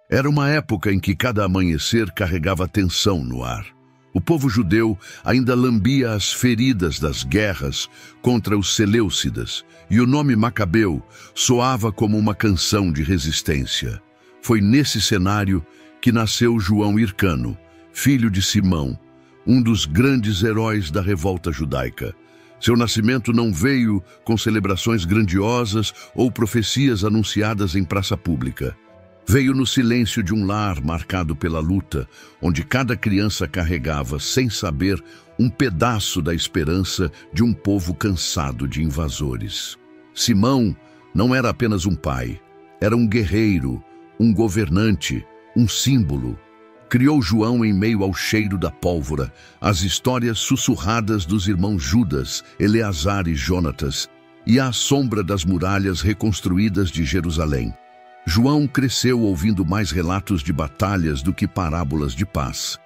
Era uma época em que cada amanhecer carregava tensão no ar. O povo judeu ainda lambia as feridas das guerras contra os seleucidas, e o nome Macabeu soava como uma canção de resistência. Foi nesse cenário que nasceu João Hircano, filho de Simão, um dos grandes heróis da revolta judaica. Seu nascimento não veio com celebrações grandiosas ou profecias anunciadas em praça pública. Veio no silêncio de um lar marcado pela luta, onde cada criança carregava, sem saber, um pedaço da esperança de um povo cansado de invasores. Simão não era apenas um pai, era um guerreiro, um governante, um símbolo. Criou João em meio ao cheiro da pólvora, as histórias sussurradas dos irmãos Judas, Eleazar e Jonatas, e à sombra das muralhas reconstruídas de Jerusalém. João cresceu ouvindo mais relatos de batalhas do que parábolas de paz.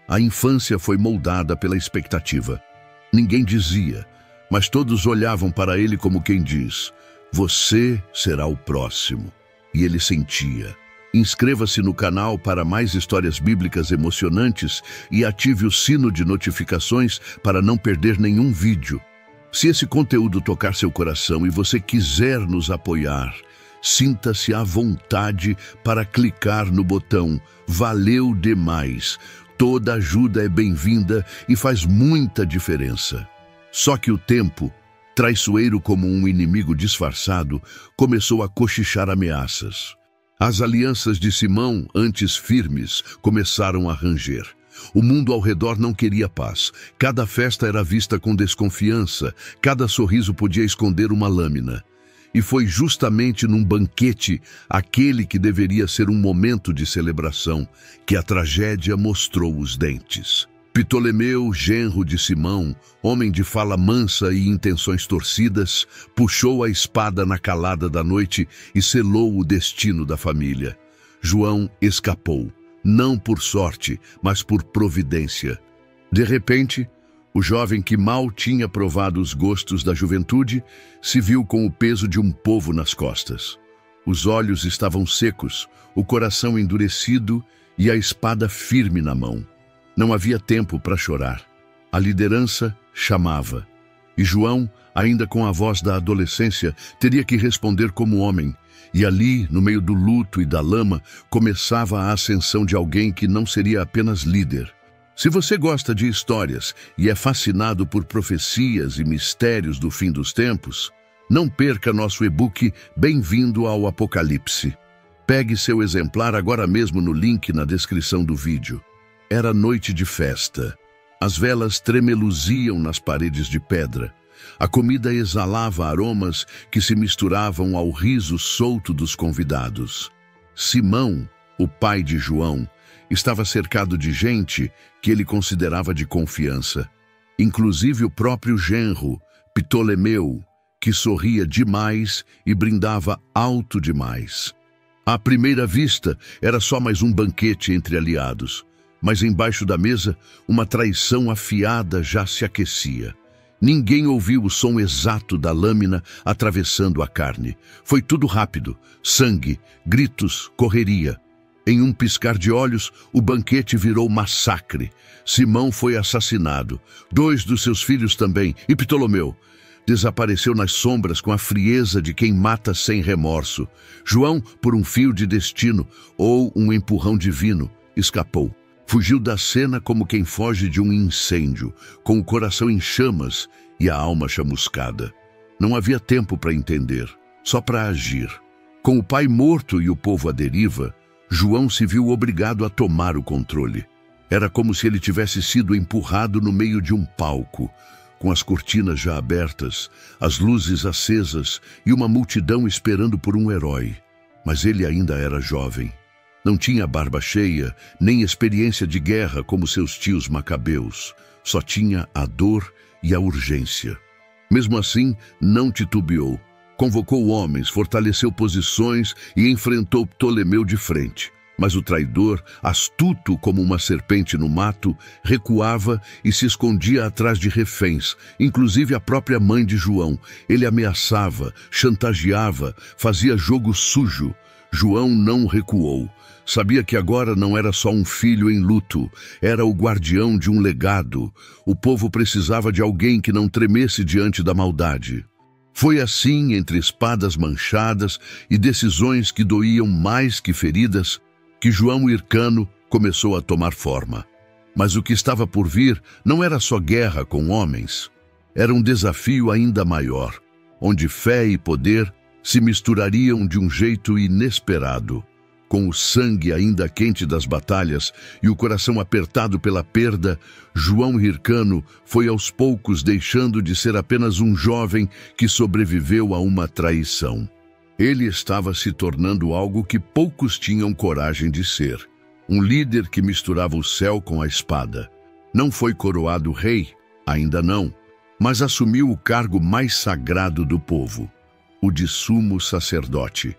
A infância foi moldada pela expectativa. Ninguém dizia, mas todos olhavam para ele como quem diz: "Você será o próximo." E ele sentia. Inscreva-se no canal para mais histórias bíblicas emocionantes e ative o sino de notificações para não perder nenhum vídeo. Se esse conteúdo tocar seu coração e você quiser nos apoiar, sinta-se à vontade para clicar no botão "Valeu demais". Toda ajuda é bem-vinda e faz muita diferença. Só que o tempo, traiçoeiro como um inimigo disfarçado, começou a cochichar ameaças. As alianças de Simão, antes firmes, começaram a ranger. O mundo ao redor não queria paz. Cada festa era vista com desconfiança, cada sorriso podia esconder uma lâmina. E foi justamente num banquete, aquele que deveria ser um momento de celebração, que a tragédia mostrou os dentes. Ptolemeu, genro de Simão, homem de fala mansa e intenções torcidas, puxou a espada na calada da noite e selou o destino da família. João escapou, não por sorte, mas por providência. De repente, o jovem que mal tinha provado os gostos da juventude se viu com o peso de um povo nas costas. Os olhos estavam secos, o coração endurecido e a espada firme na mão. Não havia tempo para chorar. A liderança chamava. E João, ainda com a voz da adolescência, teria que responder como homem. E ali, no meio do luto e da lama, começava a ascensão de alguém que não seria apenas líder. Se você gosta de histórias e é fascinado por profecias e mistérios do fim dos tempos, não perca nosso e-book Bem-vindo ao Apocalipse. Pegue seu exemplar agora mesmo no link na descrição do vídeo. Era noite de festa. As velas tremeluziam nas paredes de pedra. A comida exalava aromas que se misturavam ao riso solto dos convidados. Simão, o pai de João, estava cercado de gente que ele considerava de confiança. Inclusive o próprio genro, Ptolemeu, que sorria demais e brindava alto demais. À primeira vista, era só mais um banquete entre aliados. Mas embaixo da mesa, uma traição afiada já se aquecia. Ninguém ouviu o som exato da lâmina atravessando a carne. Foi tudo rápido, sangue, gritos, correria. Em um piscar de olhos, o banquete virou massacre. Simão foi assassinado, 2 dos seus filhos também, e Ptolomeu desapareceu nas sombras com a frieza de quem mata sem remorso. João, por um fio de destino ou um empurrão divino, escapou. Fugiu da cena como quem foge de um incêndio, com o coração em chamas e a alma chamuscada. Não havia tempo para entender, só para agir. Com o pai morto e o povo à deriva, João se viu obrigado a tomar o controle. Era como se ele tivesse sido empurrado no meio de um palco, com as cortinas já abertas, as luzes acesas e uma multidão esperando por um herói. Mas ele ainda era jovem. Não tinha barba cheia, nem experiência de guerra como seus tios macabeus. Só tinha a dor e a urgência. Mesmo assim, não titubeou. Convocou homens, fortaleceu posições e enfrentou Ptolemeu de frente. Mas o traidor, astuto como uma serpente no mato, recuava e se escondia atrás de reféns, inclusive a própria mãe de João. Ele ameaçava, chantageava, fazia jogo sujo. João não recuou. Sabia que agora não era só um filho em luto, era o guardião de um legado. O povo precisava de alguém que não tremesse diante da maldade. Foi assim, entre espadas manchadas e decisões que doíam mais que feridas, que João Hircano começou a tomar forma. Mas o que estava por vir não era só guerra com homens. Era um desafio ainda maior, onde fé e poder se misturariam de um jeito inesperado. Com o sangue ainda quente das batalhas e o coração apertado pela perda, João Hircano foi aos poucos deixando de ser apenas um jovem que sobreviveu a uma traição. Ele estava se tornando algo que poucos tinham coragem de ser. Um líder que misturava o céu com a espada. Não foi coroado rei, ainda não, mas assumiu o cargo mais sagrado do povo, o de sumo sacerdote.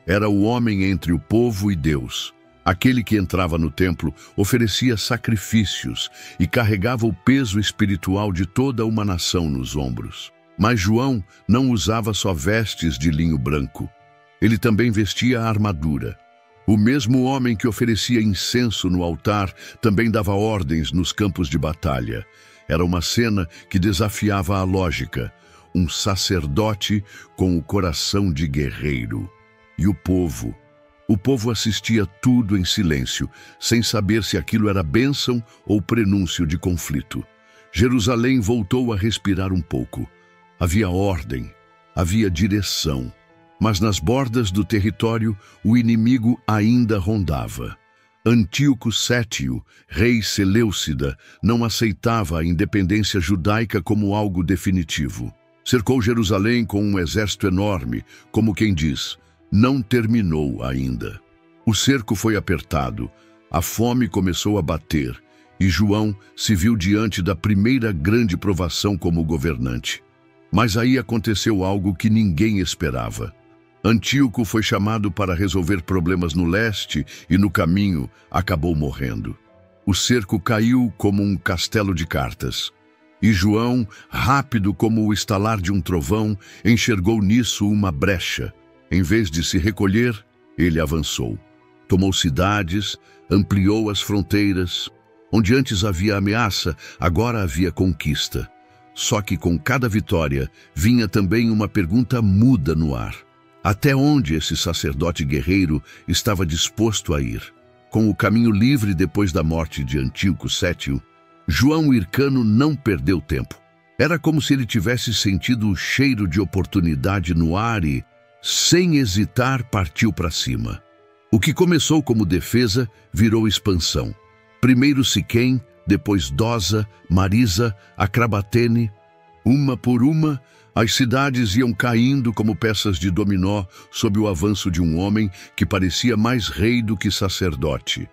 Era o homem entre o povo e Deus. Aquele que entrava no templo oferecia sacrifícios e carregava o peso espiritual de toda uma nação nos ombros. Mas João não usava só vestes de linho branco. Ele também vestia a armadura. O mesmo homem que oferecia incenso no altar também dava ordens nos campos de batalha. Era uma cena que desafiava a lógica. Um sacerdote com o coração de guerreiro. E o povo assistia tudo em silêncio, sem saber se aquilo era bênção ou prenúncio de conflito. Jerusalém voltou a respirar um pouco. Havia ordem, havia direção. Mas nas bordas do território, o inimigo ainda rondava. Antíoco Sétio, rei Seleucida, não aceitava a independência judaica como algo definitivo. Cercou Jerusalém com um exército enorme, como quem diz: não terminou ainda. O cerco foi apertado, a fome começou a bater, e João se viu diante da primeira grande provação como governante. Mas aí aconteceu algo que ninguém esperava. Antíoco foi chamado para resolver problemas no leste e, no caminho, acabou morrendo. O cerco caiu como um castelo de cartas. E João, rápido como o estalar de um trovão, enxergou nisso uma brecha. Em vez de se recolher, ele avançou. Tomou cidades, ampliou as fronteiras. Onde antes havia ameaça, agora havia conquista. Só que com cada vitória, vinha também uma pergunta muda no ar. Até onde esse sacerdote guerreiro estava disposto a ir? Com o caminho livre depois da morte de Antíoco Sétio, João Hircano não perdeu tempo. Era como se ele tivesse sentido o cheiro de oportunidade no ar e, sem hesitar, partiu para cima. O que começou como defesa virou expansão. Primeiro Siquém, depois Dosa, Marisa, Acrabatene. Uma por uma, as cidades iam caindo como peças de dominó sob o avanço de um homem que parecia mais rei do que sacerdote.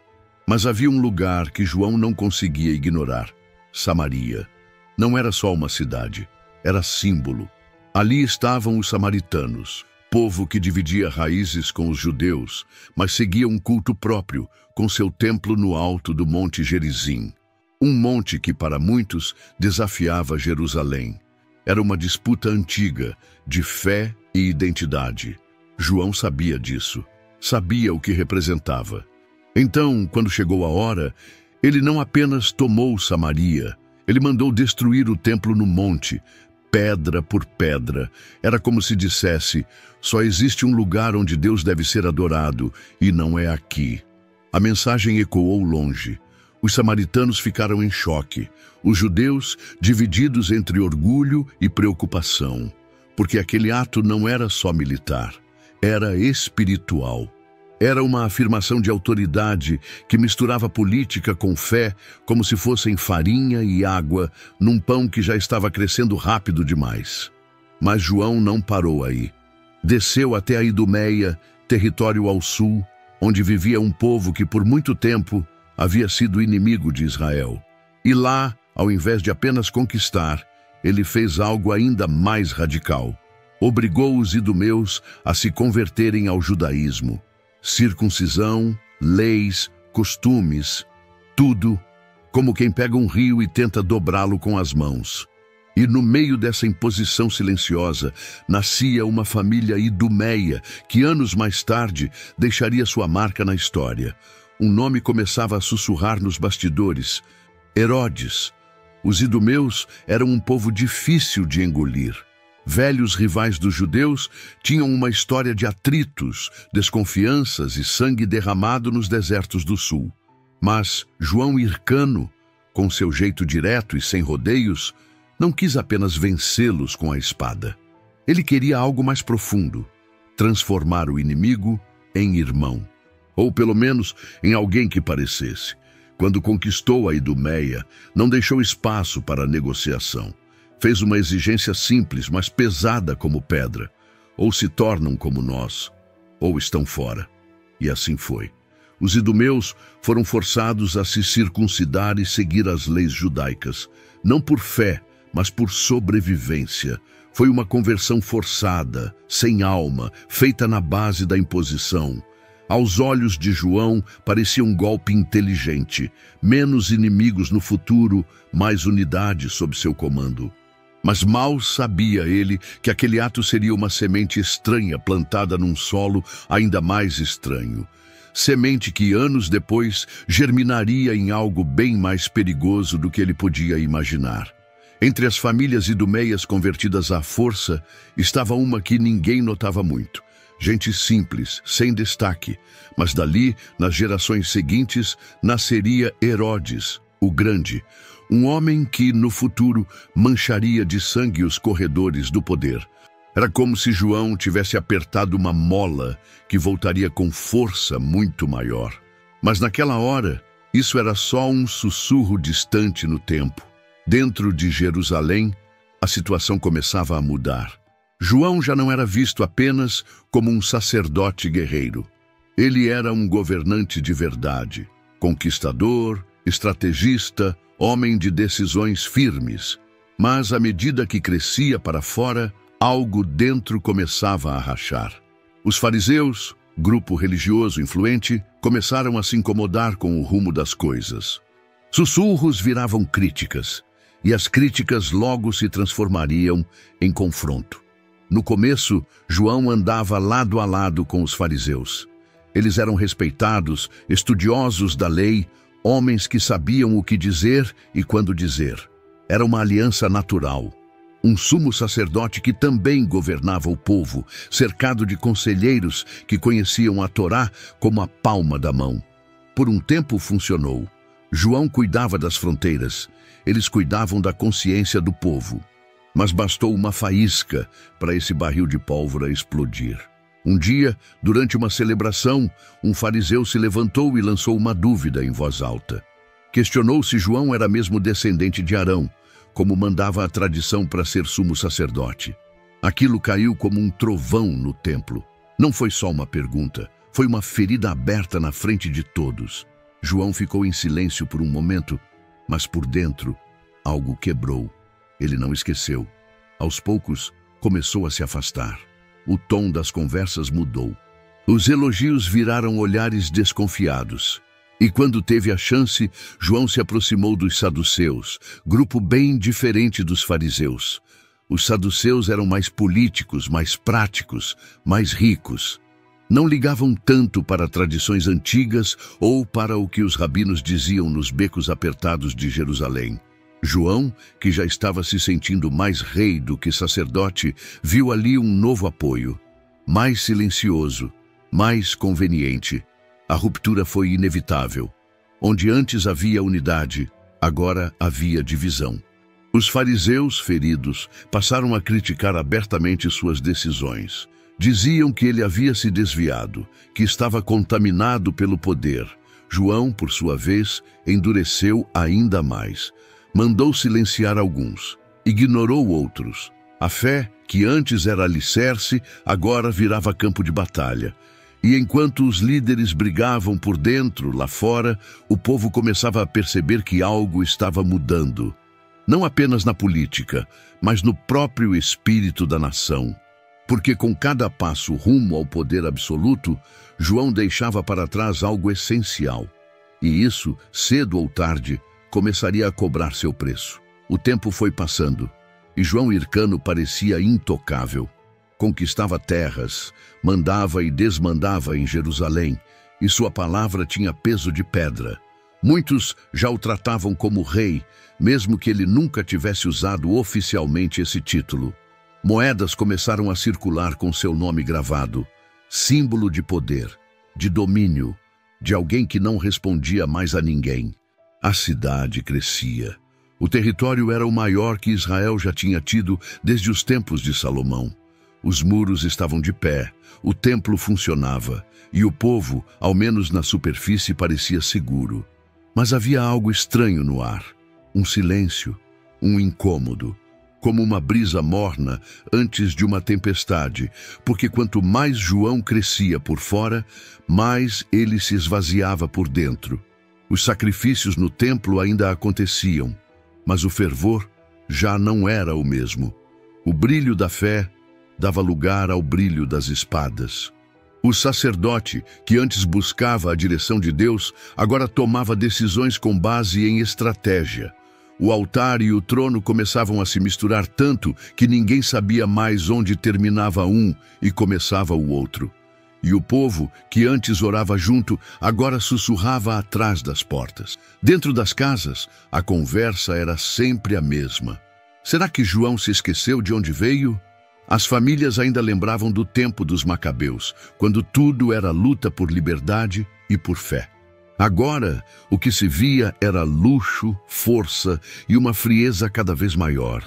Mas havia um lugar que João não conseguia ignorar: Samaria. Não era só uma cidade, era símbolo. Ali estavam os samaritanos, povo que dividia raízes com os judeus, mas seguia um culto próprio, com seu templo no alto do Monte Gerizim. Um monte que, para muitos, desafiava Jerusalém. Era uma disputa antiga, de fé e identidade. João sabia disso, sabia o que representava. Então, quando chegou a hora, ele não apenas tomou Samaria, ele mandou destruir o templo no monte, pedra por pedra. Era como se dissesse: só existe um lugar onde Deus deve ser adorado, e não é aqui. A mensagem ecoou longe. Os samaritanos ficaram em choque. Os judeus divididos entre orgulho e preocupação. Porque aquele ato não era só militar, era espiritual. Era uma afirmação de autoridade que misturava política com fé, como se fossem farinha e água num pão que já estava crescendo rápido demais. Mas João não parou aí. Desceu até a Idumeia, território ao sul, onde vivia um povo que por muito tempo havia sido inimigo de Israel. E lá, ao invés de apenas conquistar, ele fez algo ainda mais radical. Obrigou os idumeus a se converterem ao judaísmo. Circuncisão, leis, costumes, tudo, como quem pega um rio e tenta dobrá-lo com as mãos. E no meio dessa imposição silenciosa, nascia uma família idumeia que anos mais tarde deixaria sua marca na história. Um nome começava a sussurrar nos bastidores: Herodes. Os idumeus eram um povo difícil de engolir. Velhos rivais dos judeus tinham uma história de atritos, desconfianças e sangue derramado nos desertos do sul. Mas João Hircano, com seu jeito direto e sem rodeios, não quis apenas vencê-los com a espada. Ele queria algo mais profundo: transformar o inimigo em irmão, ou pelo menos em alguém que parecesse. Quando conquistou a Idumeia, não deixou espaço para negociação. Fez uma exigência simples, mas pesada como pedra: ou se tornam como nós, ou estão fora. E assim foi. Os idumeus foram forçados a se circuncidar e seguir as leis judaicas, não por fé, mas por sobrevivência. Foi uma conversão forçada, sem alma, feita na base da imposição. Aos olhos de João, parecia um golpe inteligente: menos inimigos no futuro, mais unidade sob seu comando. Mas mal sabia ele que aquele ato seria uma semente estranha plantada num solo ainda mais estranho. Semente que anos depois germinaria em algo bem mais perigoso do que ele podia imaginar. Entre as famílias idumeias convertidas à força, estava uma que ninguém notava muito. Gente simples, sem destaque, mas dali, nas gerações seguintes, nasceria Herodes, o Grande, um homem que, no futuro, mancharia de sangue os corredores do poder. Era como se João tivesse apertado uma mola que voltaria com força muito maior. Mas naquela hora, isso era só um sussurro distante no tempo. Dentro de Jerusalém, a situação começava a mudar. João já não era visto apenas como um sacerdote guerreiro. Ele era um governante de verdade, conquistador, estrategista, homem de decisões firmes. Mas à medida que crescia para fora, algo dentro começava a rachar. Os fariseus, grupo religioso influente, começaram a se incomodar com o rumo das coisas. Sussurros viravam críticas, e as críticas logo se transformariam em confronto. No começo, João andava lado a lado com os fariseus. Eles eram respeitados, estudiosos da lei, homens que sabiam o que dizer e quando dizer. Era uma aliança natural. Um sumo sacerdote que também governava o povo, cercado de conselheiros que conheciam a Torá como a palma da mão. Por um tempo funcionou. João cuidava das fronteiras, eles cuidavam da consciência do povo. Mas bastou uma faísca para esse barril de pólvora explodir. Um dia, durante uma celebração, um fariseu se levantou e lançou uma dúvida em voz alta. Questionou se João era mesmo descendente de Arão, como mandava a tradição para ser sumo sacerdote. Aquilo caiu como um trovão no templo. Não foi só uma pergunta, foi uma ferida aberta na frente de todos. João ficou em silêncio por um momento, mas por dentro, algo quebrou. Ele não esqueceu. Aos poucos, começou a se afastar. O tom das conversas mudou. Os elogios viraram olhares desconfiados. E quando teve a chance, João se aproximou dos saduceus, grupo bem diferente dos fariseus. Os saduceus eram mais políticos, mais práticos, mais ricos. Não ligavam tanto para tradições antigas ou para o que os rabinos diziam nos becos apertados de Jerusalém. João, que já estava se sentindo mais rei do que sacerdote, viu ali um novo apoio, mais silencioso, mais conveniente. A ruptura foi inevitável. Onde antes havia unidade, agora havia divisão. Os fariseus, feridos, passaram a criticar abertamente suas decisões. Diziam que ele havia se desviado, que estava contaminado pelo poder. João, por sua vez, endureceu ainda mais. Mandou silenciar alguns, ignorou outros. A fé, que antes era alicerce, agora virava campo de batalha. E enquanto os líderes brigavam por dentro, lá fora, o povo começava a perceber que algo estava mudando. Não apenas na política, mas no próprio espírito da nação. Porque com cada passo rumo ao poder absoluto, João deixava para trás algo essencial. E isso, cedo ou tarde, começaria a cobrar seu preço. O tempo foi passando. E João Hircano parecia intocável. Conquistava terras, mandava e desmandava em Jerusalém, e sua palavra tinha peso de pedra. Muitos já o tratavam como rei, mesmo que ele nunca tivesse usado oficialmente esse título. Moedas começaram a circular com seu nome gravado, símbolo de poder, de domínio, de alguém que não respondia mais a ninguém. A cidade crescia. O território era o maior que Israel já tinha tido desde os tempos de Salomão. Os muros estavam de pé, o templo funcionava, e o povo, ao menos na superfície, parecia seguro. Mas havia algo estranho no ar, um silêncio, um incômodo, como uma brisa morna antes de uma tempestade, porque quanto mais João crescia por fora, mais ele se esvaziava por dentro. Os sacrifícios no templo ainda aconteciam, mas o fervor já não era o mesmo. O brilho da fé dava lugar ao brilho das espadas. O sacerdote, que antes buscava a direção de Deus, agora tomava decisões com base em estratégia. O altar e o trono começavam a se misturar tanto que ninguém sabia mais onde terminava um e começava o outro. E o povo, que antes orava junto, agora sussurrava atrás das portas. Dentro das casas, a conversa era sempre a mesma. Será que João se esqueceu de onde veio? As famílias ainda lembravam do tempo dos Macabeus, quando tudo era luta por liberdade e por fé. Agora, o que se via era luxo, força e uma frieza cada vez maior.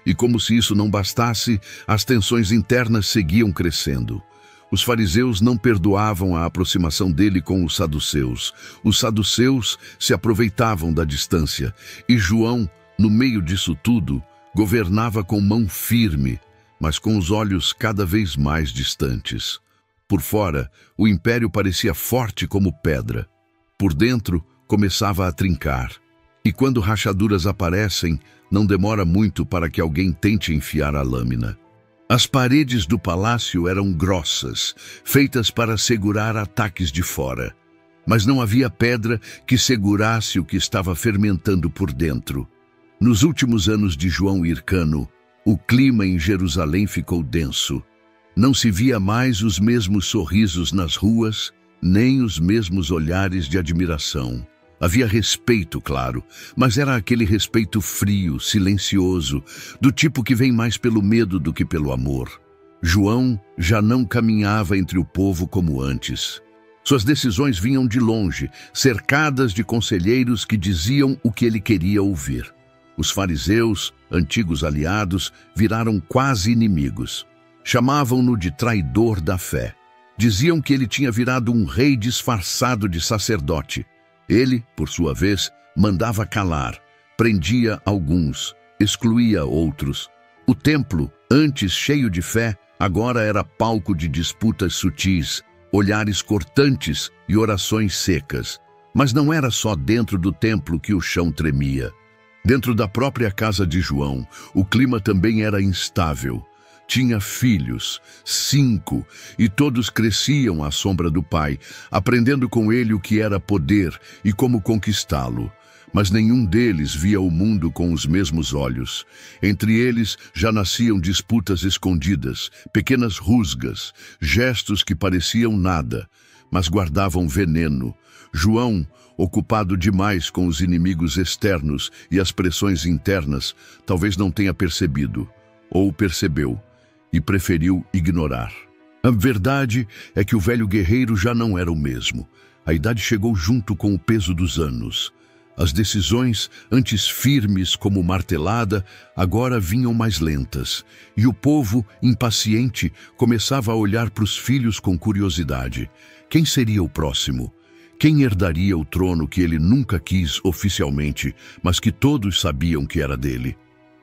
E como se isso não bastasse, as tensões internas seguiam crescendo. Os fariseus não perdoavam a aproximação dele com os saduceus. Os saduceus se aproveitavam da distância. E João, no meio disso tudo, governava com mão firme, mas com os olhos cada vez mais distantes. Por fora, o império parecia forte como pedra. Por dentro, começava a trincar. E quando rachaduras aparecem, não demora muito para que alguém tente enfiar a lâmina. As paredes do palácio eram grossas, feitas para segurar ataques de fora. Mas não havia pedra que segurasse o que estava fermentando por dentro. Nos últimos anos de João Hircano, o clima em Jerusalém ficou denso. Não se via mais os mesmos sorrisos nas ruas, nem os mesmos olhares de admiração. Havia respeito, claro, mas era aquele respeito frio, silencioso, do tipo que vem mais pelo medo do que pelo amor. João já não caminhava entre o povo como antes. Suas decisões vinham de longe, cercadas de conselheiros que diziam o que ele queria ouvir. Os fariseus, antigos aliados, viraram quase inimigos. Chamavam-no de traidor da fé. Diziam que ele tinha virado um rei disfarçado de sacerdote. Ele, por sua vez, mandava calar, prendia alguns, excluía outros. O templo, antes cheio de fé, agora era palco de disputas sutis, olhares cortantes e orações secas. Mas não era só dentro do templo que o chão tremia. Dentro da própria casa de João, o clima também era instável. Tinha filhos, 5, e todos cresciam à sombra do pai, aprendendo com ele o que era poder e como conquistá-lo. Mas nenhum deles via o mundo com os mesmos olhos. Entre eles já nasciam disputas escondidas, pequenas rusgas, gestos que pareciam nada, mas guardavam veneno. João, ocupado demais com os inimigos externos e as pressões internas, talvez não tenha percebido, ou percebeu, e preferiu ignorar. A verdade é que o velho guerreiro já não era o mesmo. A idade chegou junto com o peso dos anos. As decisões, antes firmes como martelada, agora vinham mais lentas, e o povo, impaciente, começava a olhar para os filhos com curiosidade. Quem seria o próximo? Quem herdaria o trono que ele nunca quis oficialmente, mas que todos sabiam que era dele?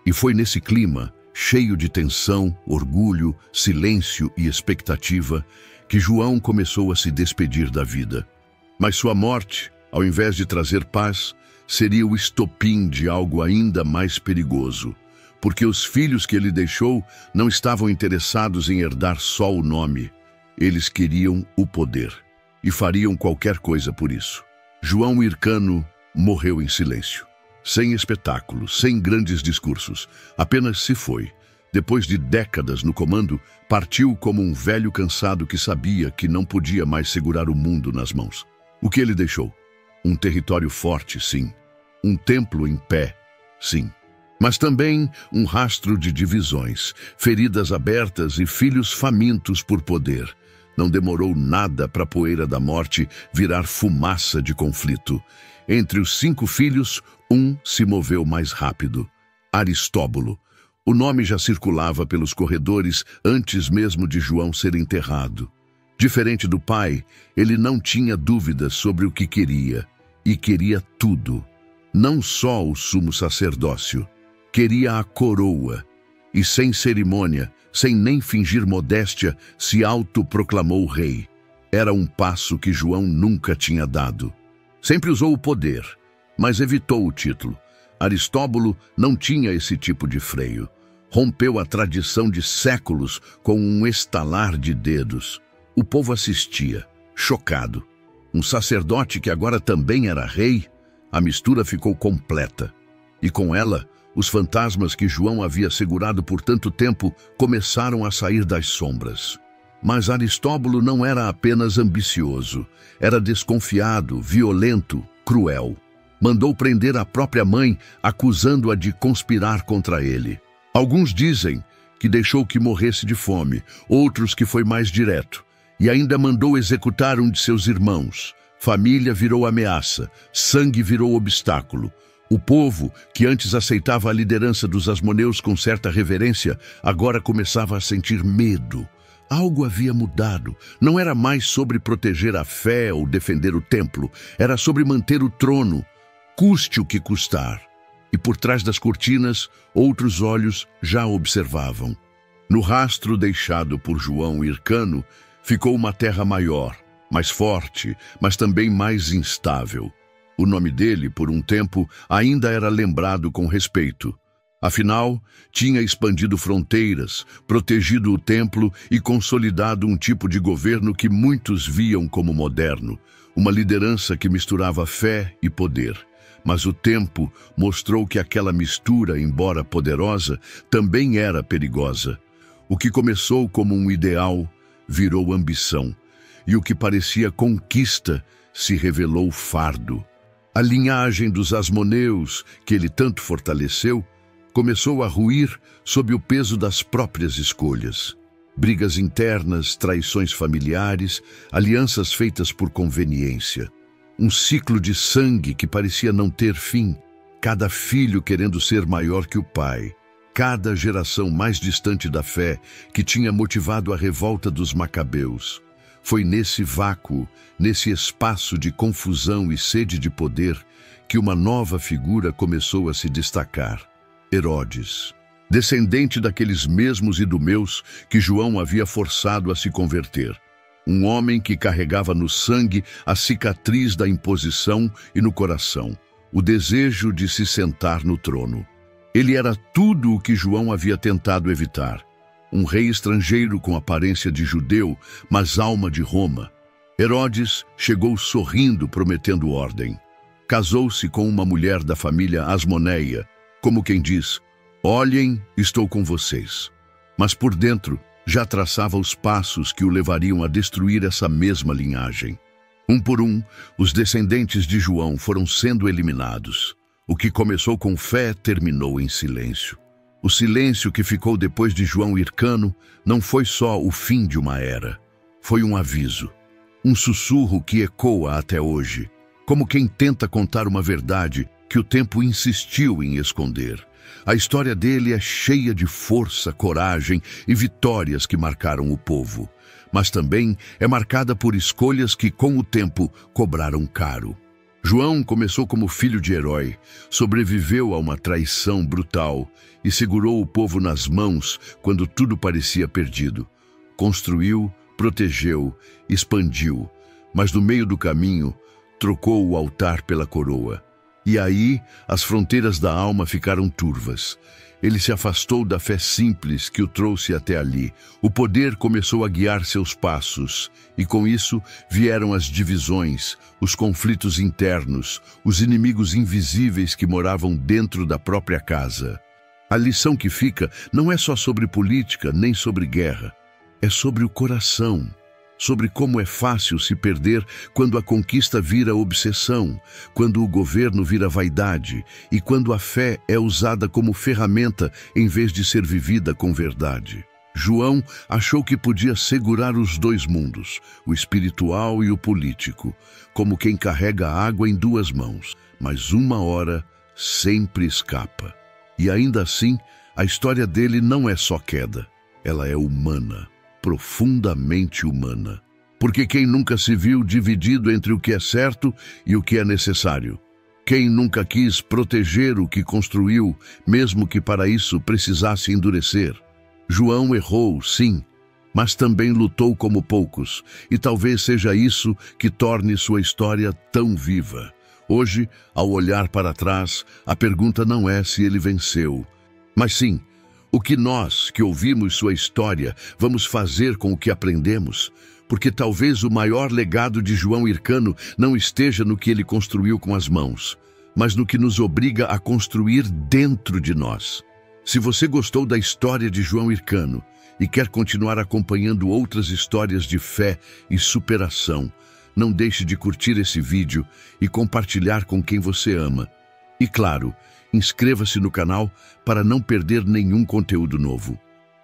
E foi nesse clima, cheio de tensão, orgulho, silêncio e expectativa, que João começou a se despedir da vida. Mas sua morte, ao invés de trazer paz, seria o estopim de algo ainda mais perigoso, porque os filhos que ele deixou não estavam interessados em herdar só o nome. Eles queriam o poder, e fariam qualquer coisa por isso. João Hircano morreu em silêncio. sem espetáculo, sem grandes discursos. Apenas se foi. Depois de décadas no comando, partiu como um velho cansado que sabia que não podia mais segurar o mundo nas mãos. O que ele deixou? Um território forte, sim. Um templo em pé, sim. Mas também um rastro de divisões, feridas abertas e filhos famintos por poder. Não demorou nada para a poeira da morte virar fumaça de conflito. Entre os 5 filhos, um se moveu mais rápido. Aristóbulo. O nome já circulava pelos corredores antes mesmo de João ser enterrado. Diferente do pai, ele não tinha dúvidas sobre o que queria. E queria tudo. Não só o sumo sacerdócio. Queria a coroa. E sem cerimônia, sem nem fingir modéstia, se autoproclamou rei. Era um passo que João nunca tinha dado. Sempre usou o poder, mas evitou o título. Aristóbulo não tinha esse tipo de freio. Rompeu a tradição de séculos com um estalar de dedos. O povo assistia, chocado. Um sacerdote que agora também era rei, a mistura ficou completa. E com ela, os fantasmas que João havia segurado por tanto tempo começaram a sair das sombras. Mas Aristóbulo não era apenas ambicioso, era desconfiado, violento, cruel. Mandou prender a própria mãe, acusando-a de conspirar contra ele. Alguns dizem que deixou que morresse de fome, outros que foi mais direto. E ainda mandou executar um de seus irmãos. Família virou ameaça, sangue virou obstáculo. O povo, que antes aceitava a liderança dos asmoneus com certa reverência, agora começava a sentir medo. Algo havia mudado. Não era mais sobre proteger a fé ou defender o templo. Era sobre manter o trono, custe o que custar. E por trás das cortinas, outros olhos já observavam. No rastro deixado por João Hircano, ficou uma terra maior, mais forte, mas também mais instável. O nome dele, por um tempo, ainda era lembrado com respeito. Afinal, tinha expandido fronteiras, protegido o templo e consolidado um tipo de governo que muitos viam como moderno, uma liderança que misturava fé e poder. Mas o tempo mostrou que aquela mistura, embora poderosa, também era perigosa. O que começou como um ideal virou ambição, e o que parecia conquista se revelou fardo. A linhagem dos asmoneus, que ele tanto fortaleceu, começou a ruir sob o peso das próprias escolhas. Brigas internas, traições familiares, alianças feitas por conveniência. Um ciclo de sangue que parecia não ter fim, cada filho querendo ser maior que o pai. Cada geração mais distante da fé que tinha motivado a revolta dos macabeus. Foi nesse vácuo, nesse espaço de confusão e sede de poder, que uma nova figura começou a se destacar. Herodes, descendente daqueles mesmos idumeus que João havia forçado a se converter. Um homem que carregava no sangue a cicatriz da imposição e no coração, o desejo de se sentar no trono. Ele era tudo o que João havia tentado evitar. Um rei estrangeiro com aparência de judeu, mas alma de Roma. Herodes chegou sorrindo, prometendo ordem. Casou-se com uma mulher da família Asmoneia, como quem diz, olhem, estou com vocês. Mas por dentro já traçava os passos que o levariam a destruir essa mesma linhagem. Um por um, os descendentes de João foram sendo eliminados. O que começou com fé terminou em silêncio. O silêncio que ficou depois de João Hircano não foi só o fim de uma era. Foi um aviso. Um sussurro que ecoa até hoje, como quem tenta contar uma verdade que o tempo insistiu em esconder. A história dele é cheia de força, coragem e vitórias que marcaram o povo. Mas também é marcada por escolhas que, com o tempo, cobraram caro. João começou como filho de herói, sobreviveu a uma traição brutal e segurou o povo nas mãos quando tudo parecia perdido. Construiu, protegeu, expandiu, mas no meio do caminho trocou o altar pela coroa. E aí as fronteiras da alma ficaram turvas. Ele se afastou da fé simples que o trouxe até ali. O poder começou a guiar seus passos, e com isso vieram as divisões, os conflitos internos, os inimigos invisíveis que moravam dentro da própria casa. A lição que fica não é só sobre política nem sobre guerra, é sobre o coração. Sobre como é fácil se perder quando a conquista vira obsessão, quando o governo vira vaidade e quando a fé é usada como ferramenta em vez de ser vivida com verdade. João achou que podia segurar os dois mundos, o espiritual e o político, como quem carrega água em duas mãos, mas uma hora sempre escapa. E ainda assim, a história dele não é só queda, ela é humana. Profundamente humana. Porque quem nunca se viu dividido entre o que é certo e o que é necessário? Quem nunca quis proteger o que construiu, mesmo que para isso precisasse endurecer? João errou, sim, mas também lutou como poucos, e talvez seja isso que torne sua história tão viva. Hoje, ao olhar para trás, a pergunta não é se ele venceu, mas sim, o que nós, que ouvimos sua história, vamos fazer com o que aprendemos? Porque talvez o maior legado de João Hircano não esteja no que ele construiu com as mãos, mas no que nos obriga a construir dentro de nós. Se você gostou da história de João Hircano e quer continuar acompanhando outras histórias de fé e superação, não deixe de curtir esse vídeo e compartilhar com quem você ama. E claro, inscreva-se no canal para não perder nenhum conteúdo novo.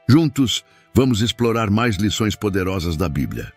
Juntos, vamos explorar mais lições poderosas da Bíblia.